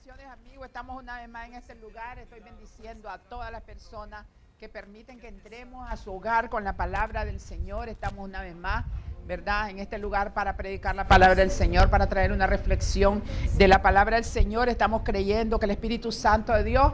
bendiciones, amigos. Estamos una vez más en este lugar. Estoy bendiciendo a todas las personas que permiten que entremos a su hogar con la palabra del Señor. Estamos una vez más, ¿verdad?, en este lugar para predicar la palabra del Señor, para traer una reflexión de la palabra del Señor. Estamos creyendo que el Espíritu Santo de Dios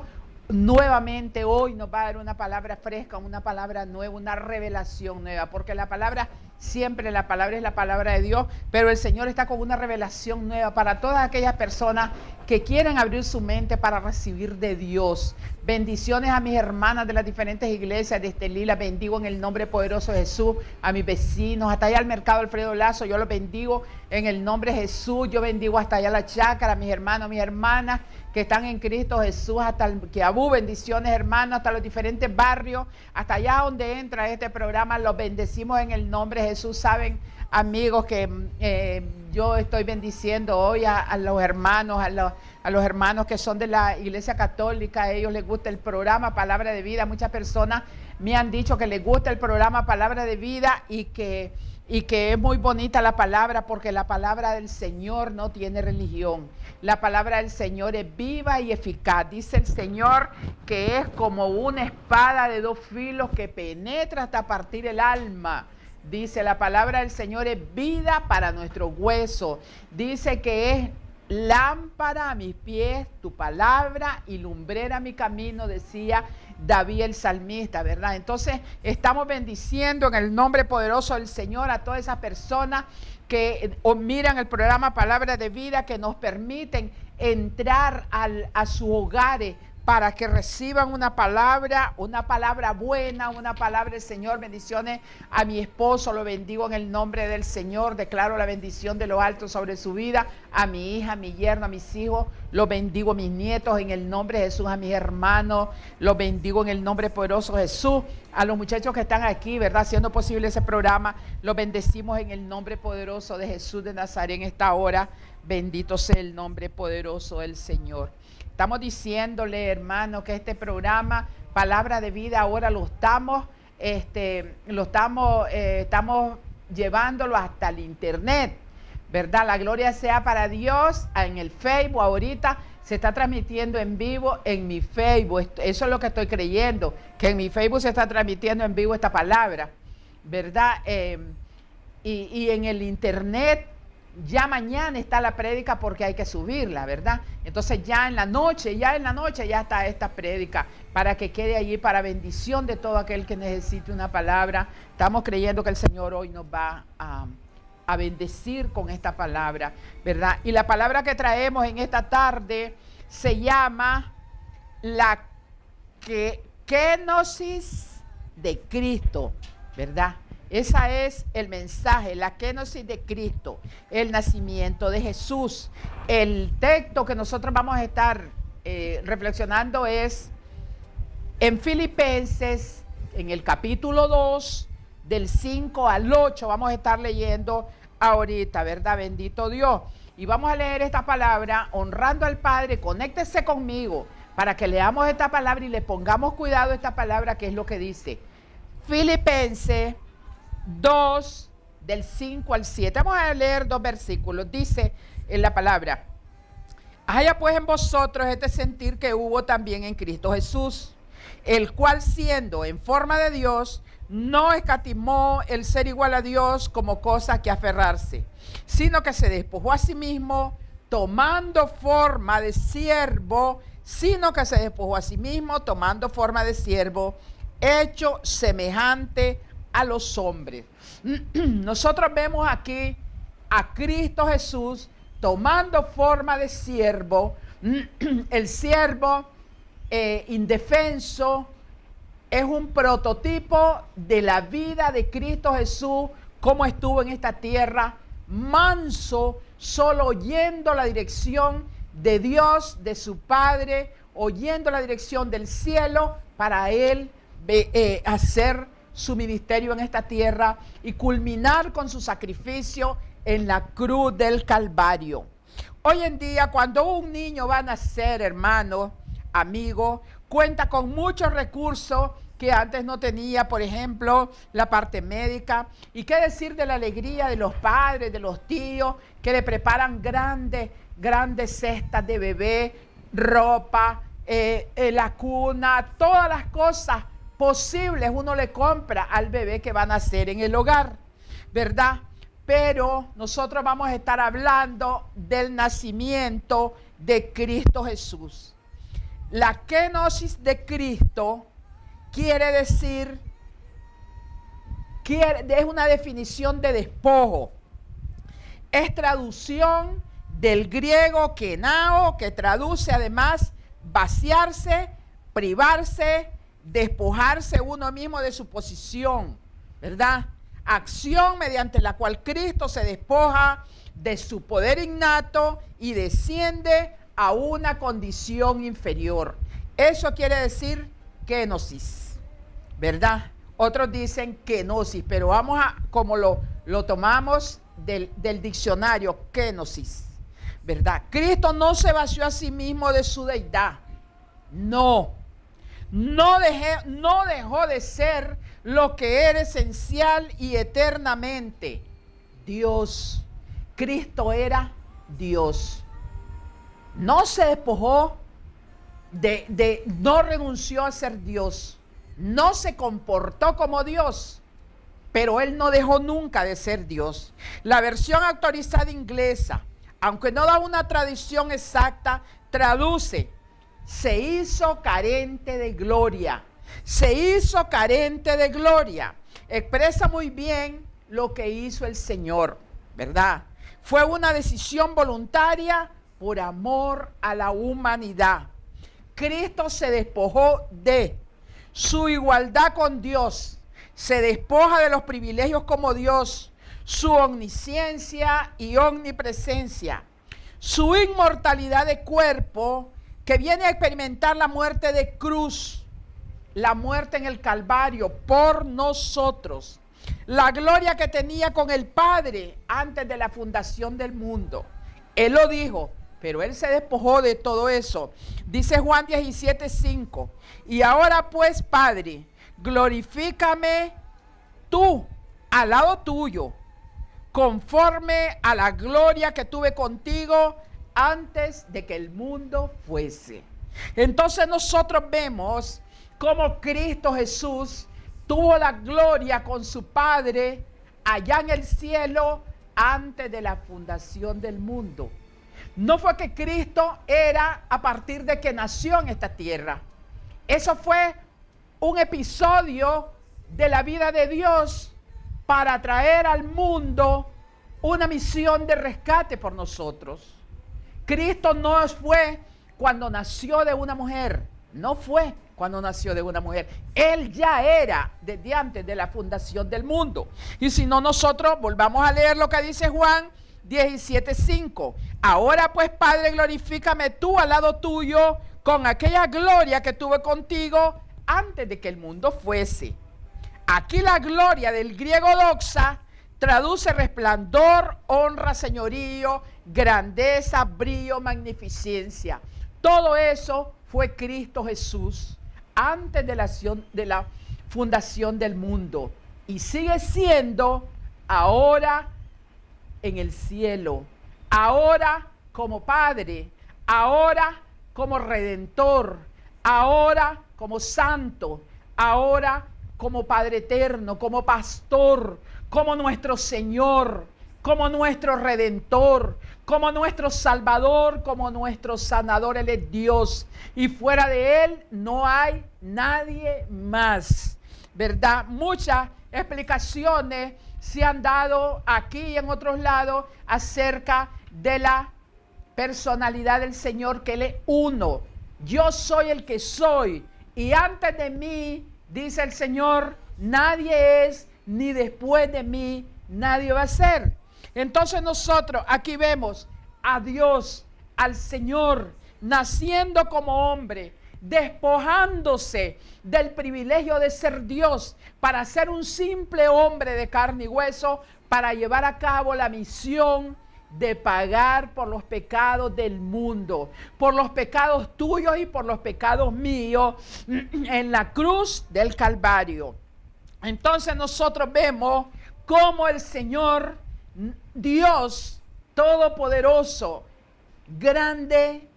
nuevamente hoy nos va a dar una palabra fresca, una palabra nueva, una revelación nueva, porque la palabra, siempre la palabra es la palabra de Dios, pero el Señor está con una revelación nueva para todas aquellas personas que quieren abrir su mente para recibir de Dios. Bendiciones a mis hermanas de las diferentes iglesias de Estelí, las bendigo en el nombre poderoso de Jesús, a mis vecinos, hasta allá al mercado Alfredo Lazo, yo los bendigo en el nombre de Jesús. Yo bendigo hasta allá la chácara, a mis hermanos, mis hermanas que están en Cristo Jesús, hasta el Quiabú, bendiciones hermanos, hasta los diferentes barrios, hasta allá donde entra este programa, los bendecimos en el nombre de Jesús. Saben, amigos, que yo estoy bendiciendo hoy a los hermanos, a los hermanos que son de la Iglesia Católica. A ellos les gusta el programa Palabra de Vida. Muchas personas me han dicho que les gusta el programa Palabra de Vida y que es muy bonita la palabra, porque la palabra del Señor no tiene religión. La palabra del Señor es viva y eficaz. Dice el Señor que es como una espada de dos filos que penetra hasta partir el alma. Dice, la palabra del Señor es vida para nuestros huesos. Dice que es lámpara a mis pies tu palabra y lumbrera mi camino, decía David el salmista, ¿verdad? Entonces estamos bendiciendo en el nombre poderoso del Señor a todas esas personas que miran el programa Palabra de Vida, que nos permiten entrar a sus hogares para que reciban una palabra buena, una palabra del Señor. Bendiciones a mi esposo, lo bendigo en el nombre del Señor, declaro la bendición de lo alto sobre su vida, a mi hija, a mi yerno, a mis hijos, lo bendigo, a mis nietos en el nombre de Jesús, a mis hermanos, lo bendigo en el nombre poderoso de Jesús, a los muchachos que están aquí, ¿verdad?, haciendo posible ese programa, lo bendecimos en el nombre poderoso de Jesús de Nazaret en esta hora. Bendito sea el nombre poderoso del Señor. Estamos diciéndole, hermano, que este programa, Palabra de Vida, ahora estamos llevándolo hasta el internet, ¿verdad? La gloria sea para Dios. En el Facebook ahorita se está transmitiendo en vivo en mi Facebook. Eso es lo que estoy creyendo, que en mi Facebook se está transmitiendo en vivo esta palabra, ¿verdad? Y en el internet ya mañana está la prédica, porque hay que subirla, ¿verdad? Entonces ya en la noche ya está esta prédica para que quede allí para bendición de todo aquel que necesite una palabra. Estamos creyendo que el Señor hoy nos va a bendecir con esta palabra, ¿verdad? Y la palabra que traemos en esta tarde se llama la kenosis de Cristo, ¿verdad? Esa es el mensaje, la kenosis de Cristo, el nacimiento de Jesús. El texto que nosotros vamos a estar reflexionando es en Filipenses, en el capítulo 2, del 5 al 8, vamos a estar leyendo ahorita, ¿verdad? Bendito Dios. Y vamos a leer esta palabra honrando al Padre. Conéctese conmigo para que leamos esta palabra y le pongamos cuidado a esta palabra, que es lo que dice. Filipenses 2, del 5 al 7. Vamos a leer dos versículos. Dice en la palabra: haya pues en vosotros este sentir que hubo también en Cristo Jesús, el cual, siendo en forma de Dios, no escatimó el ser igual a Dios como cosa que aferrarse, sino que se despojó a sí mismo, tomando forma de siervo, hecho semejante a los hombres. Nosotros vemos aquí a Cristo Jesús tomando forma de siervo. El siervo indefenso es un prototipo de la vida de Cristo Jesús, como estuvo en esta tierra, manso, solo oyendo la dirección de Dios, de su Padre, oyendo la dirección del cielo para él hacer su ministerio en esta tierra y culminar con su sacrificio en la cruz del Calvario. Hoy en día, cuando un niño va a nacer, hermano, amigo, cuenta con muchos recursos que antes no tenía, por ejemplo, la parte médica. Y qué decir de la alegría de los padres, de los tíos, que le preparan grandes cestas de bebé ropa, la cuna, todas las cosas posibles uno le compra al bebé que va a nacer en el hogar, ¿verdad? Pero nosotros vamos a estar hablando del nacimiento de Cristo Jesús. La kenosis de Cristo quiere decir, es una definición de despojo. Es traducción del griego kenao, que traduce además vaciarse, privarse, despojarse uno mismo de su posición, ¿verdad? Acción mediante la cual Cristo se despoja de su poder innato y desciende a una condición inferior. Eso quiere decir kenosis, ¿verdad? Otros dicen kenosis, pero vamos a, como lo tomamos del diccionario, kenosis, ¿verdad? Cristo no se vació a sí mismo de su deidad. No dejó de ser lo que era esencial y eternamente Dios. Cristo era Dios. No se despojó no renunció a ser Dios. No se comportó como Dios, pero Él no dejó nunca de ser Dios. La versión actualizada inglesa, aunque no da una tradición exacta, traduce: se hizo carente de gloria. Se hizo carente de gloria. Expresa muy bien lo que hizo el Señor, ¿verdad? Fue una decisión voluntaria por amor a la humanidad. Cristo se despojó de su igualdad con Dios, se despoja de los privilegios como Dios, su omnisciencia y omnipresencia, su inmortalidad de cuerpo, que viene a experimentar la muerte de cruz, la muerte en el Calvario por nosotros, la gloria que tenía con el Padre antes de la fundación del mundo. Él lo dijo, pero Él se despojó de todo eso. Dice Juan 17:5, y ahora pues, Padre, glorifícame tú al lado tuyo, conforme a la gloria que tuve contigo antes de que el mundo fuese. Entonces nosotros vemos cómo Cristo Jesús tuvo la gloria con su Padre allá en el cielo antes de la fundación del mundo. No fue que Cristo era a partir de que nació en esta tierra. Eso fue un episodio de la vida de Dios para traer al mundo una misión de rescate por nosotros. Cristo no fue cuando nació de una mujer, no fue cuando nació de una mujer. Él ya era desde antes de la fundación del mundo. Y si no, nosotros volvamos a leer lo que dice Juan 17:5. Ahora pues, Padre, glorifícame tú al lado tuyo con aquella gloria que tuve contigo antes de que el mundo fuese. Aquí la gloria del griego doxa traduce resplandor, honra, señorío, grandeza, brillo, magnificencia. Todo eso fue Cristo Jesús antes de la fundación del mundo y sigue siendo ahora en el cielo, ahora como Padre, ahora como Redentor, ahora como Santo, ahora como Padre Eterno, como Pastor, como nuestro Señor, como nuestro Redentor, como nuestro Salvador, como nuestro Sanador. Él es Dios y fuera de Él no hay nadie más, ¿verdad? Muchas explicaciones se han dado aquí y en otros lados acerca de la personalidad del Señor, que Él es uno. Yo soy el que soy y antes de mí, dice el Señor, nadie es, ni después de mí nadie va a ser. Entonces nosotros aquí vemos a Dios, al Señor, naciendo como hombre, despojándose del privilegio de ser Dios para ser un simple hombre de carne y hueso, para llevar a cabo la misión de pagar por los pecados del mundo, por los pecados tuyos y por los pecados míos en la cruz del Calvario. Entonces nosotros vemos cómo el Señor, Dios Todopoderoso, grande,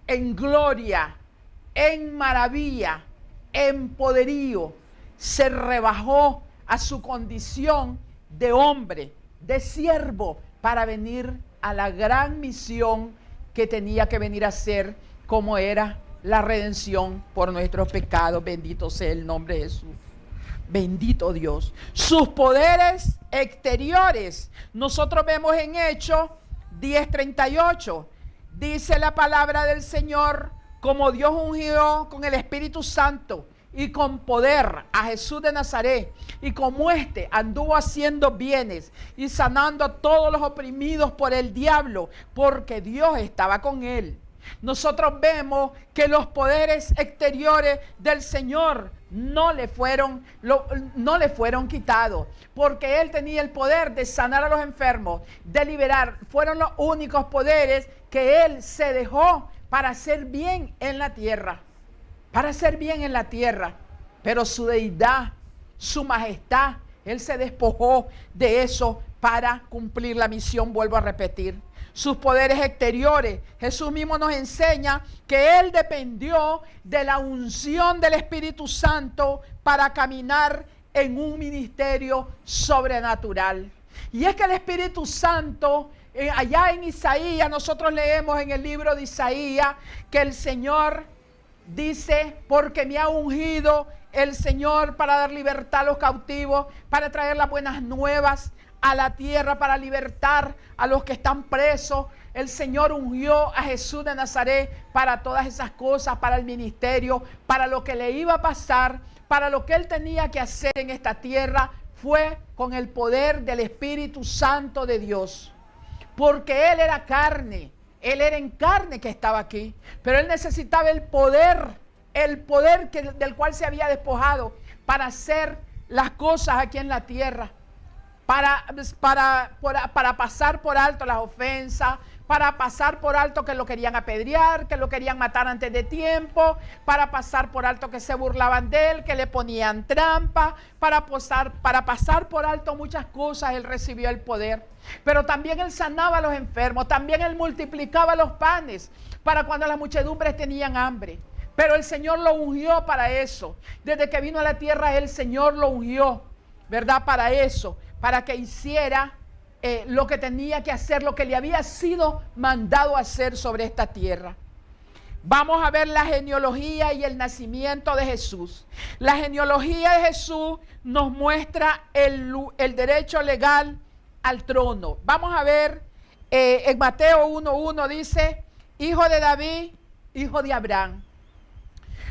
en gloria, en maravilla, en poderío, se rebajó a su condición de hombre, de siervo, para venir a la gran misión que tenía que venir a hacer, como era la redención por nuestros pecados. Bendito sea el nombre de Jesús. Bendito Dios. Sus poderes exteriores, nosotros vemos en Hechos 10:38, dice la palabra del Señor, como Dios ungió con el Espíritu Santo y con poder a Jesús de Nazaret, y como éste anduvo haciendo bienes y sanando a todos los oprimidos por el diablo, porque Dios estaba con él. Nosotros vemos que los poderes exteriores del Señor no le fueron quitados, porque Él tenía el poder de sanar a los enfermos, de liberar. Fueron los únicos poderes que Él se dejó para hacer bien en la tierra, pero su deidad, su majestad, Él se despojó de eso para cumplir la misión. Vuelvo a repetir, sus poderes exteriores. Jesús mismo nos enseña que Él dependió de la unción del Espíritu Santo para caminar en un ministerio sobrenatural. Y es que el Espíritu Santo, allá en Isaías, nosotros leemos en el libro de Isaías que el Señor dice: porque me ha ungido el Señor para dar libertad a los cautivos, para traer las buenas nuevas a la tierra, para libertar a los que están presos. El Señor ungió a Jesús de Nazaret para todas esas cosas, para el ministerio, para lo que le iba a pasar, para lo que Él tenía que hacer en esta tierra. Fue con el poder del Espíritu Santo de Dios, porque Él era carne, Él era en carne que estaba aquí, pero Él necesitaba el poder del cual se había despojado para hacer las cosas aquí en la tierra. Para pasar por alto las ofensas, para pasar por alto que lo querían apedrear, que lo querían matar antes de tiempo, para pasar por alto que se burlaban de él, que le ponían trampa, para pasar por alto muchas cosas. Él recibió el poder, pero también Él sanaba a los enfermos, también Él multiplicaba los panes para cuando las muchedumbres tenían hambre. Pero el Señor lo ungió para eso. Desde que vino a la tierra, el Señor lo ungió, ¿verdad? Para eso, para que hiciera lo que tenía que hacer, lo que le había sido mandado a hacer sobre esta tierra. Vamos a ver la genealogía y el nacimiento de Jesús. La genealogía de Jesús nos muestra el derecho legal al trono. Vamos a ver en Mateo 1:1 dice: hijo de David, hijo de Abraham.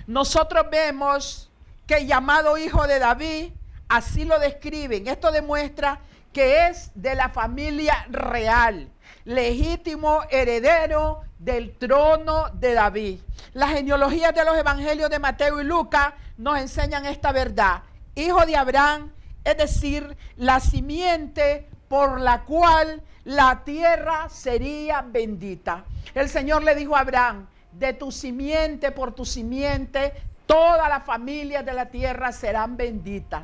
Nosotros vemos que llamado hijo de David, así lo describen. Esto demuestra que es de la familia real, legítimo heredero del trono de David. Las genealogías de los evangelios de Mateo y Lucas nos enseñan esta verdad. Hijo de Abraham, es decir, la simiente por la cual la tierra sería bendita. El Señor le dijo a Abraham: de tu simiente, por tu simiente, todas las familias de la tierra serán benditas.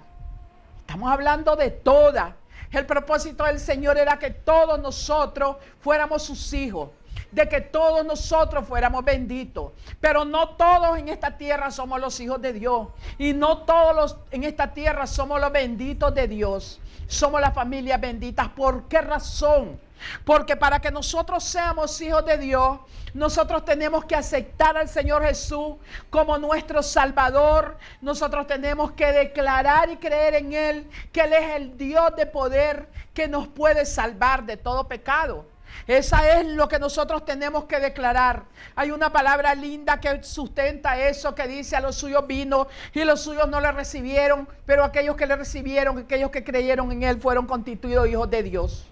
Estamos hablando de todas. El propósito del Señor era que todos nosotros fuéramos sus hijos, de que todos nosotros fuéramos benditos. Pero no todos en esta tierra somos los hijos de Dios, y no todos en esta tierra somos los benditos de Dios. Somos las familias benditas. ¿Por qué razón? Porque para que nosotros seamos hijos de Dios, nosotros tenemos que aceptar al Señor Jesús como nuestro Salvador. Nosotros tenemos que declarar y creer en Él, que Él es el Dios de poder que nos puede salvar de todo pecado. Esa es lo que nosotros tenemos que declarar. Hay una palabra linda que sustenta eso, que dice: a los suyos vino y los suyos no le recibieron, pero aquellos que le recibieron, aquellos que creyeron en Él, fueron constituidos hijos de Dios.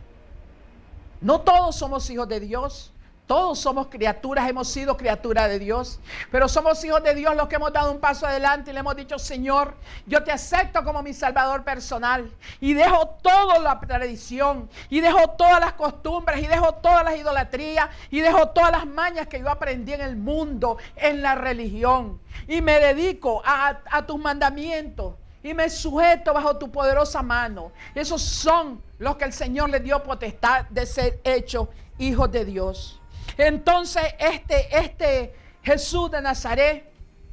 No todos somos hijos de Dios, todos somos criaturas, hemos sido criaturas de Dios, pero somos hijos de Dios los que hemos dado un paso adelante y le hemos dicho: Señor, yo te acepto como mi Salvador personal, y dejo toda la tradición, y dejo todas las costumbres, y dejo todas las idolatrías, y dejo todas las mañas que yo aprendí en el mundo, en la religión, y me dedico a tus mandamientos, y me sujeto bajo tu poderosa mano. Esos son los que el Señor le dio potestad de ser hechos hijos de Dios. Entonces Jesús de Nazaret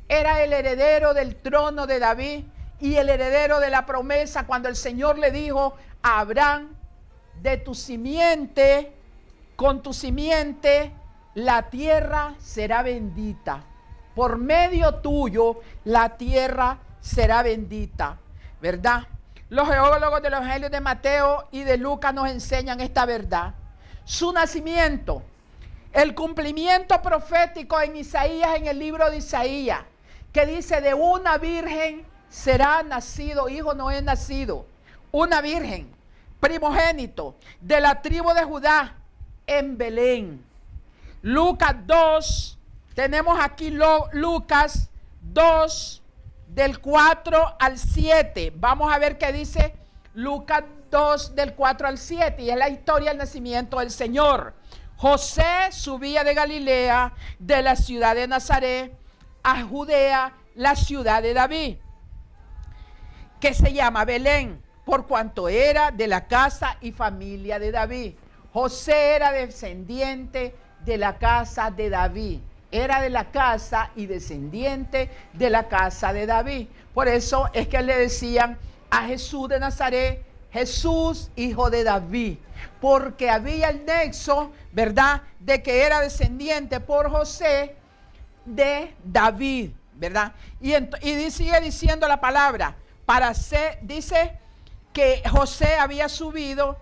era el heredero del trono de David y el heredero de la promesa cuando el Señor le dijo a Abraham: de tu simiente, con tu simiente, la tierra será bendita. Por medio tuyo, la tierra será bendita, ¿verdad? Los geólogos de los evangelios de Mateo y de Lucas nos enseñan esta verdad. Su nacimiento, el cumplimiento profético en Isaías, en el libro de Isaías, que dice: de una virgen será nacido, hijo no es nacido, una virgen, primogénito de la tribu de Judá, en Belén. Lucas 2, tenemos aquí Lucas 2, del 4 al 7. Vamos a ver qué dice Lucas 2, del 4 al 7. Y es la historia del nacimiento del Señor. José subía de Galilea, de la ciudad de Nazaret, a Judea, la ciudad de David, que se llama Belén, por cuanto era de la casa y familia de David. José era descendiente de la casa de David. Era de la casa y descendiente de la casa de David. Por eso es que le decían a Jesús de Nazaret: Jesús, hijo de David. Porque había el nexo, ¿verdad?, de que era descendiente por José de David, ¿verdad? Y sigue diciendo la palabra, dice que José había subido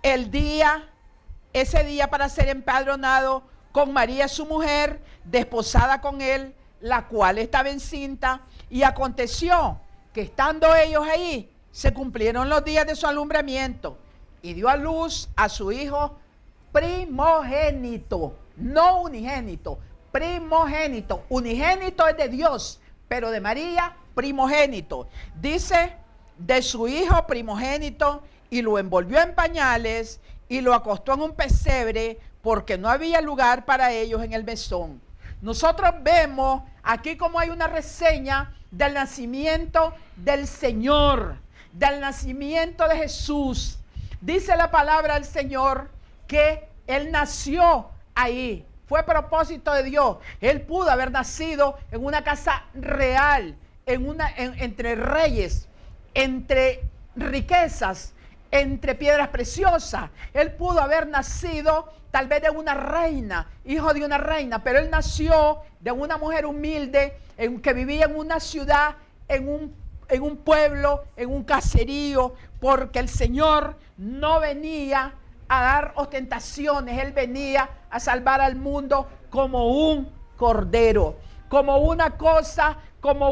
ese día para ser empadronado con María su mujer, desposada con él, la cual estaba encinta. Y aconteció que estando ellos ahí, se cumplieron los días de su alumbramiento, y dio a luz a su hijo primogénito, no unigénito, primogénito. Unigénito es de Dios, pero de María, primogénito. Dice: de su hijo primogénito, y lo envolvió en pañales y lo acostó en un pesebre, porque no había lugar para ellos en el mesón. Nosotros vemos aquí como hay una reseña del nacimiento del Señor, del nacimiento de Jesús. Dice la palabra del Señor que Él nació ahí. Fue propósito de Dios. Él pudo haber nacido en una casa real, entre reyes, entre riquezas, entre piedras preciosas. Él pudo haber nacido tal vez de una reina, hijo de una reina, pero él nació de una mujer humilde que vivía en una ciudad, en un pueblo, en un caserío, porque el Señor no venía a dar ostentaciones. Él venía a salvar al mundo como un cordero, como una cosa, como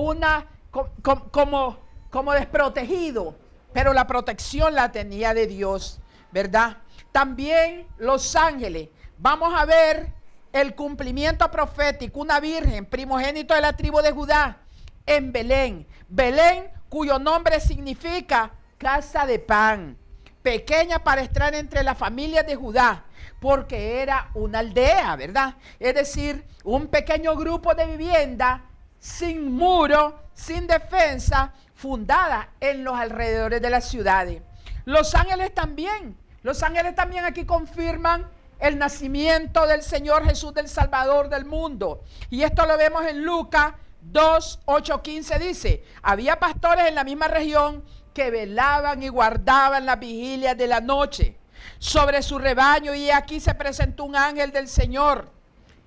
desprotegido, pero la protección la tenía de Dios, ¿verdad? También los ángeles. Vamos a ver el cumplimiento profético: una virgen, primogénito de la tribu de Judá, en Belén. Belén, cuyo nombre significa casa de pan, pequeña para estar entre las familias de Judá, porque era una aldea, ¿verdad? Es decir, un pequeño grupo de vivienda sin muro, sin defensa, fundada en los alrededores de las ciudades. Los ángeles también aquí confirman el nacimiento del Señor Jesús, del Salvador del mundo. Y esto lo vemos en Lucas 2, 8, 15. Dice: había pastores en la misma región que velaban y guardaban las vigilias de la noche sobre su rebaño, y aquí se presentó un ángel del Señor,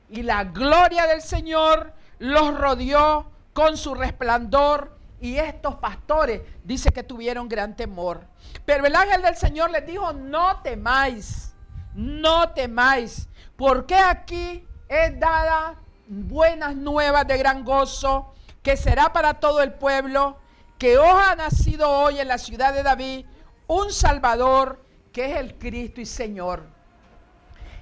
y la gloria del Señor los rodeó con su resplandor, y estos pastores dice que tuvieron gran temor. Pero el ángel del Señor les dijo: no temáis, no temáis, porque aquí es dada buenas nuevas de gran gozo, que será para todo el pueblo, que os ha nacido hoy en la ciudad de David un Salvador, que es el Cristo y Señor.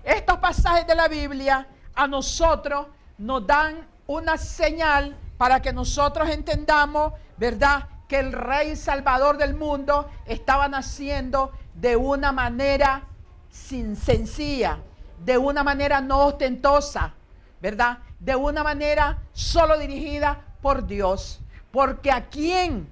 Estos pasajes de la Biblia a nosotros nos dan una señal para que nosotros entendamos, ¿verdad?, que el Rey Salvador del mundo estaba naciendo de una manera sencilla, de una manera no ostentosa, ¿verdad?, de una manera solo dirigida por Dios. Porque ¿a quién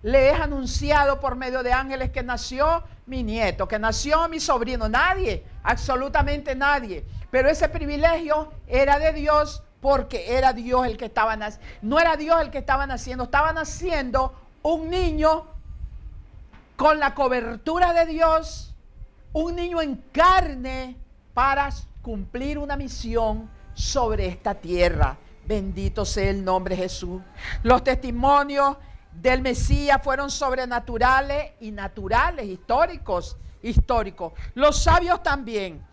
le es anunciado por medio de ángeles que nació mi nieto, que nació mi sobrino? Nadie, absolutamente nadie. Pero ese privilegio era de Dios porque era Dios el que estaba naciendo. No era Dios el que estaba naciendo un niño con la cobertura de Dios, un niño en carne para cumplir una misión sobre esta tierra. Bendito sea el nombre de Jesús. Los testimonios del Mesías fueron sobrenaturales y naturales, históricos. Los sabios también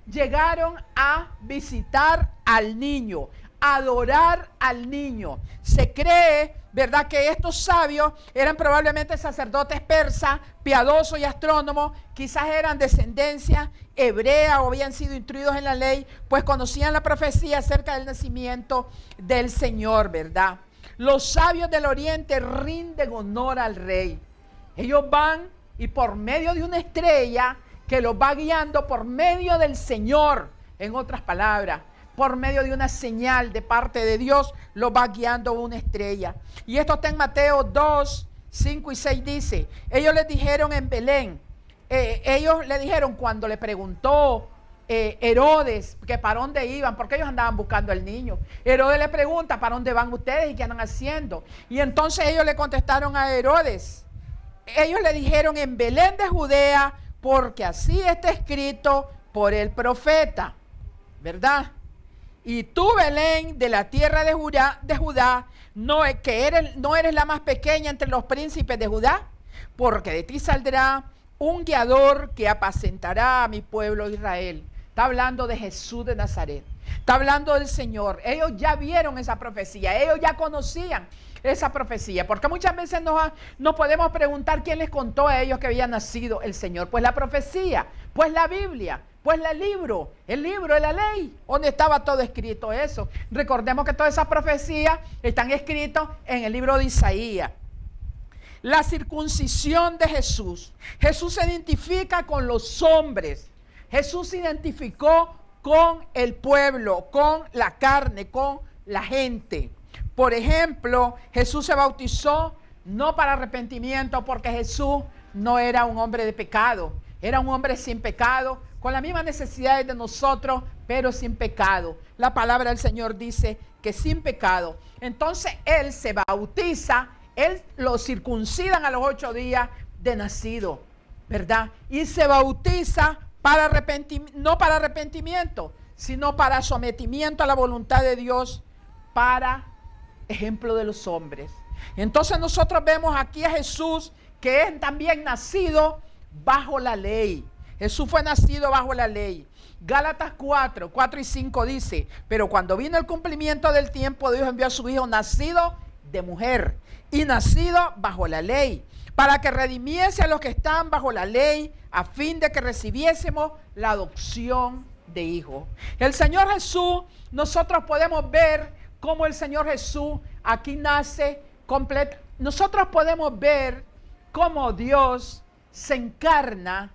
llegaron a visitar al niño, a adorar al niño. Se cree, ¿verdad?, que estos sabios eran probablemente sacerdotes persas, piadosos y astrónomos, quizás eran descendencia hebrea o habían sido instruidos en la ley, pues conocían la profecía acerca del nacimiento del Señor, ¿verdad? Los sabios del oriente rinden honor al rey. Ellos van y por medio de una estrella que los va guiando, por medio del Señor, en otras palabras, por medio de una señal de parte de Dios, los va guiando una estrella. Y esto está en Mateo 2, 5 y 6 dice, ellos les dijeron en Belén, cuando le preguntó Herodes que para dónde iban, porque ellos andaban buscando al niño. Herodes le pregunta, ¿para dónde van ustedes y qué andan haciendo? Y entonces ellos le contestaron a Herodes, ellos le dijeron en Belén de Judea, porque así está escrito por el profeta, ¿verdad? Y tú, Belén, de la tierra de Judá, no eres la más pequeña entre los príncipes de Judá, porque de ti saldrá un guiador que apacentará a mi pueblo Israel. Está hablando de Jesús de Nazaret. Está hablando del Señor. Ellos ya vieron esa profecía. Ellos ya conocían esa profecía. Porque muchas veces nos podemos preguntar quién les contó a ellos que había nacido el Señor. Pues la profecía, pues la Biblia, pues el libro de la ley, donde estaba todo escrito eso. Recordemos que todas esas profecías están escritas en el libro de Isaías. La circuncisión de Jesús. Jesús se identifica con los hombres. Jesús se identificó con el pueblo, con la carne, con la gente. Por ejemplo, Jesús se bautizó no para arrepentimiento, porque Jesús no era un hombre de pecado. Era un hombre sin pecado, con las mismas necesidades de nosotros, pero sin pecado. La palabra del Señor dice que sin pecado. Entonces Él se bautiza. Él lo circuncidan a los 8 días de nacido, ¿verdad? Y se bautiza no para arrepentimiento, sino para sometimiento a la voluntad de Dios, para ejemplo de los hombres. Entonces nosotros vemos aquí a Jesús, que es también nacido bajo la ley. Jesús fue nacido bajo la ley. Gálatas 4 y 5 dice, pero cuando vino el cumplimiento del tiempo, Dios envió a su Hijo nacido de mujer y nacido bajo la ley, para que redimiese a los que están bajo la ley, a fin de que recibiésemos la adopción de hijos. El Señor Jesús, nosotros podemos ver cómo el Señor Jesús aquí nace completo. Nosotros podemos ver cómo Dios se encarna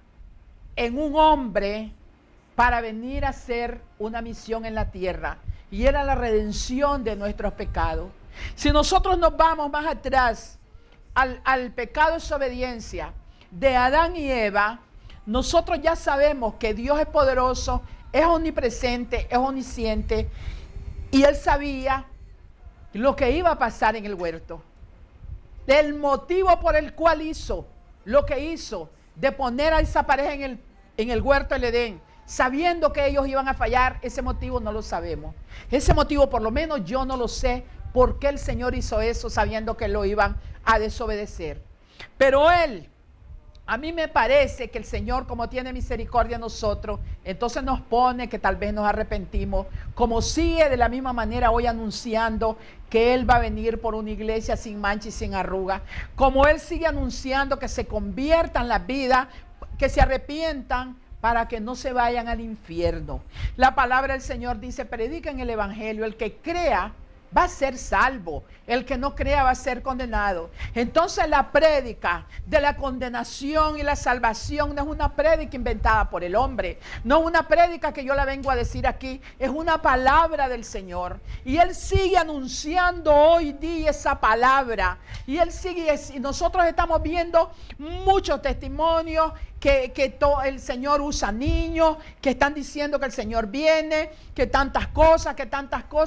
en un hombre para venir a hacer una misión en la tierra, y era la redención de nuestros pecados. Si nosotros nos vamos más atrás al pecado de desobediencia de Adán y Eva, nosotros ya sabemos que Dios es poderoso, es omnipresente, es omnisciente, y Él sabía lo que iba a pasar en el huerto. Del motivo por el cual hizo lo que hizo, de poner a esa pareja en el huerto del Edén, sabiendo que ellos iban a fallar, ese motivo no lo sabemos. Ese motivo, por lo menos yo no lo sé, por qué el Señor hizo eso sabiendo que lo iban a desobedecer. Pero a mí me parece que el Señor, como tiene misericordia de nosotros, entonces nos pone que tal vez nos arrepentimos, como sigue de la misma manera hoy anunciando que Él va a venir por una iglesia sin mancha y sin arruga, como Él sigue anunciando que se conviertan las vidas, que se arrepientan, para que no se vayan al infierno. La palabra del Señor dice, prediquen el evangelio, el que crea va a ser salvo, el que no crea va a ser condenado. Entonces la prédica de la condenación y la salvación no es una prédica inventada por el hombre, no es una prédica que yo la vengo a decir aquí, es una palabra del Señor, y Él sigue anunciando hoy día esa palabra, y Él sigue, y nosotros estamos viendo muchos testimonios el Señor usa niños, que están diciendo que el Señor viene, que tantas cosas,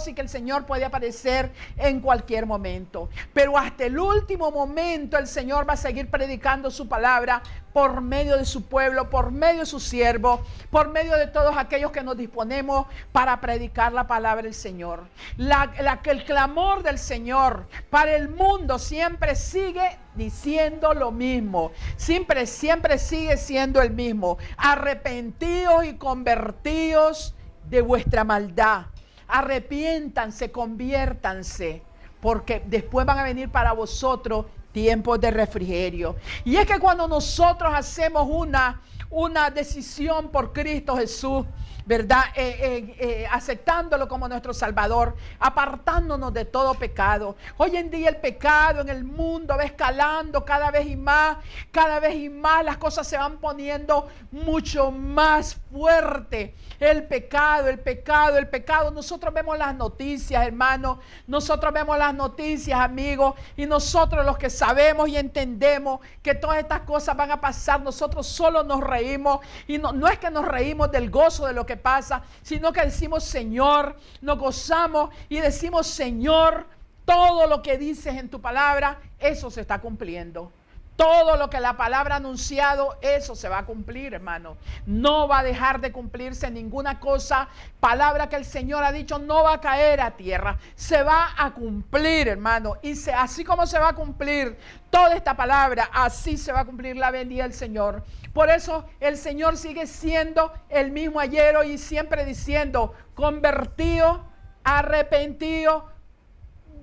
y que el Señor puede aparecer en cualquier momento. Pero hasta el último momento el Señor va a seguir predicando su palabra por medio de su pueblo, por medio de sus siervos, por medio de todos aquellos que nos disponemos para predicar la palabra del Señor. El clamor del Señor para el mundo siempre sigue diciendo lo mismo, siempre sigue siendo el mismo: arrepentíos y convertíos de vuestra maldad, arrepiéntanse, conviértanse, porque después van a venir para vosotros tiempos de refrigerio. Y es que cuando nosotros hacemos una decisión por Cristo Jesús, ¿verdad? Aceptándolo como nuestro Salvador, apartándonos de todo pecado. Hoy en día el pecado en el mundo va escalando cada vez y más, las cosas se van poniendo mucho más fuerte. El pecado. Nosotros vemos las noticias, hermanos, nosotros vemos las noticias, amigos, y nosotros los que sabemos y entendemos que todas estas cosas van a pasar, nosotros solo nos reímos, y no es que nos reímos del gozo de lo que pasa, sino que decimos: Señor, nos gozamos y decimos: Señor, todo lo que dices en tu palabra, eso se está cumpliendo. Todo lo que la palabra ha anunciado, eso se va a cumplir, hermano. No va a dejar de cumplirse ninguna cosa. Palabra que el Señor ha dicho no va a caer a tierra. Se va a cumplir, hermano. Y así como se va a cumplir toda esta palabra, así se va a cumplir la venida del Señor. Por eso el Señor sigue siendo el mismo ayer, hoy y siempre, diciendo: convertíos, arrepentíos,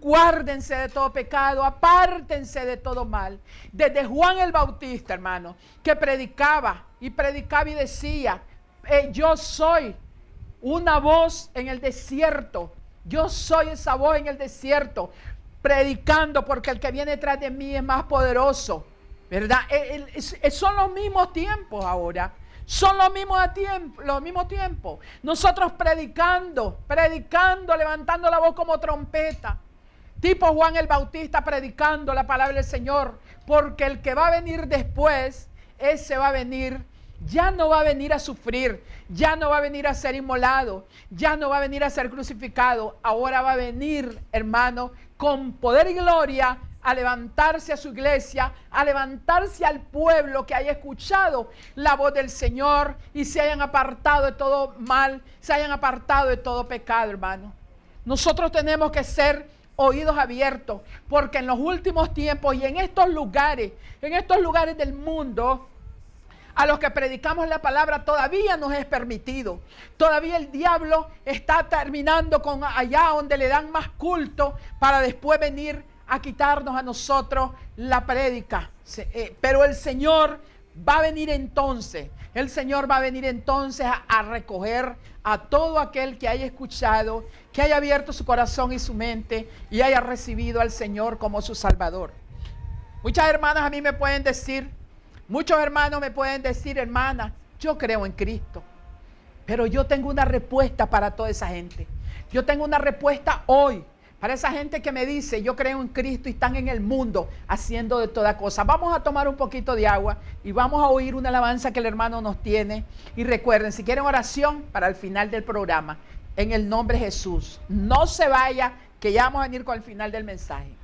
guárdense de todo pecado, apártense de todo mal. Desde Juan el Bautista, hermano, que predicaba y decía: yo soy una voz en el desierto, yo soy esa voz en el desierto, predicando, porque el que viene detrás de mí es más poderoso, ¿verdad? Son los mismos tiempos ahora. Son los mismos tiempos. Nosotros predicando, levantando la voz como trompeta, tipo Juan el Bautista, predicando la palabra del Señor, porque el que va a venir después, ese va a venir, ya no va a venir a sufrir, ya no va a venir a ser inmolado, ya no va a venir a ser crucificado. Ahora va a venir, hermano, con poder y gloria, a levantarse a su iglesia, a levantarse al pueblo que haya escuchado la voz del Señor y se hayan apartado de todo mal, se hayan apartado de todo pecado, hermano. Nosotros tenemos que ser oídos abiertos, porque en los últimos tiempos y en estos lugares del mundo, a los que predicamos la palabra todavía nos es permitido. Todavía el diablo está terminando con allá donde le dan más culto, para después venir a quitarnos a nosotros la prédica. Pero el Señor va a venir entonces. El Señor va a venir entonces a recoger a todo aquel que haya escuchado, que haya abierto su corazón y su mente y haya recibido al Señor como su Salvador. Muchas hermanas a mí me pueden decir, muchos hermanos me pueden decir: hermana, yo creo en Cristo. Pero yo tengo una respuesta para toda esa gente. Yo tengo una respuesta hoy para esa gente que me dice: yo creo en Cristo, y están en el mundo haciendo de toda cosa. Vamos a tomar un poquito de agua y vamos a oír una alabanza que el hermano nos tiene. Y recuerden, si quieren oración para el final del programa, en el nombre de Jesús, no se vaya, que ya vamos a venir con el final del mensaje.